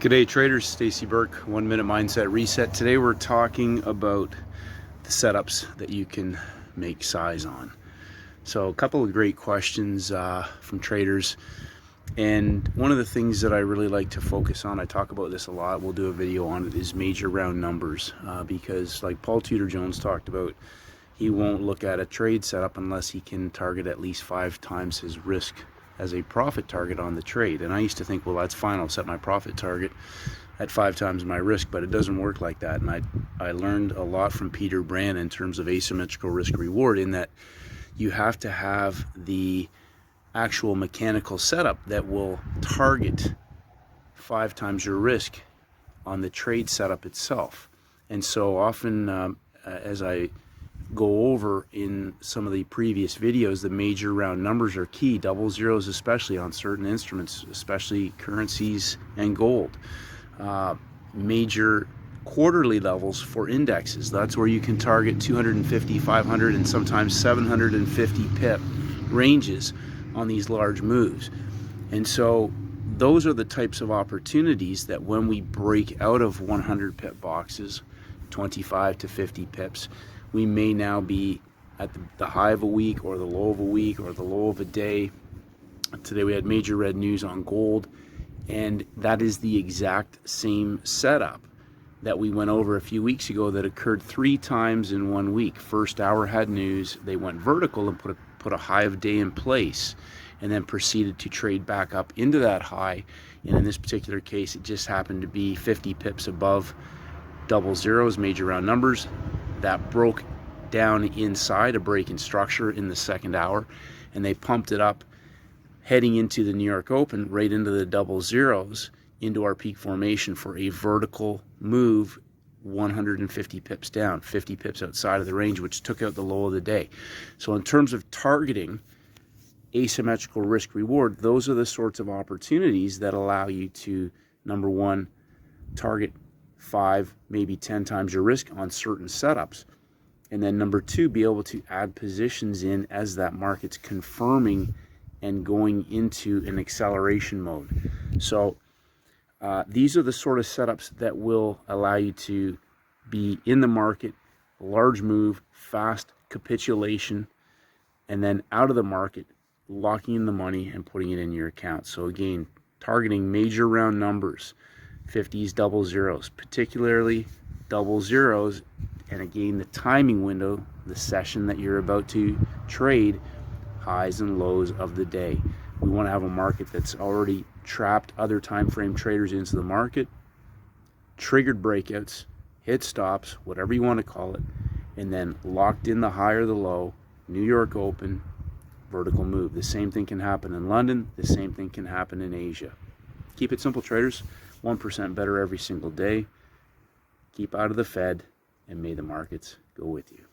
G'day traders, Stacey Burke, 1 Minute Mindset Reset. Today we're talking about the setups that you can make size on. So a couple of great questions from traders, and one of the things that I really like to focus on, I talk about this a lot, we'll do a video on it, is major round numbers, because like Paul Tudor Jones talked about, he won't look at a trade setup unless he can target at least 5 times his risk as a profit target on the trade. And I used to think, well, that's fine, I'll set my profit target at 5 times my risk, but it doesn't work like that. And I learned a lot from Peter Brand in terms of asymmetrical risk reward, in that you have to have the actual mechanical setup that will target 5 times your risk on the trade setup itself. And so often, as I go over in some of the previous videos, the major round numbers are key, double zeros especially on certain instruments, especially currencies and gold. Major quarterly levels for indexes, that's where you can target 250, 500, and sometimes 750 pip ranges on these large moves. And so those are the types of opportunities that when we break out of 100 pip boxes, 25 to 50 pips, we may now be at the high of a week or the low of a week or the low of a day. Today we had major red news on gold, and that is the exact same setup that we went over a few weeks ago that occurred 3 times in 1 week. First hour had news, they went vertical and put a high of day in place, and then proceeded to trade back up into that high. And in this particular case, it just happened to be 50 pips above double zeros, major round numbers. That broke down inside a break in structure in the second hour, and they pumped it up heading into the New York Open, right into the double zeros, into our peak formation for a vertical move 150 pips down, 50 pips outside of the range, which took out the low of the day. So in terms of targeting asymmetrical risk reward, those are the sorts of opportunities that allow you to, number one, target 5, maybe 10 times your risk on certain setups. And then number 2, be able to add positions in as that market's confirming and going into an acceleration mode. So these are the sort of setups that will allow you to be in the market, large move, fast capitulation, and then out of the market, locking in the money and putting it in your account. So again, targeting major round numbers, 50s, double zeros, particularly double zeros, and again the timing window, the session that you're about to trade, highs and lows of the day. We want to have a market that's already trapped other time frame traders into the market, triggered breakouts, hit stops, whatever you want to call it, and then locked in the high or the low, New York Open, vertical move. The same thing can happen in London, the same thing can happen in Asia. Keep it simple, traders. 1% better every single day. Keep out of the Fed, and may the markets go with you.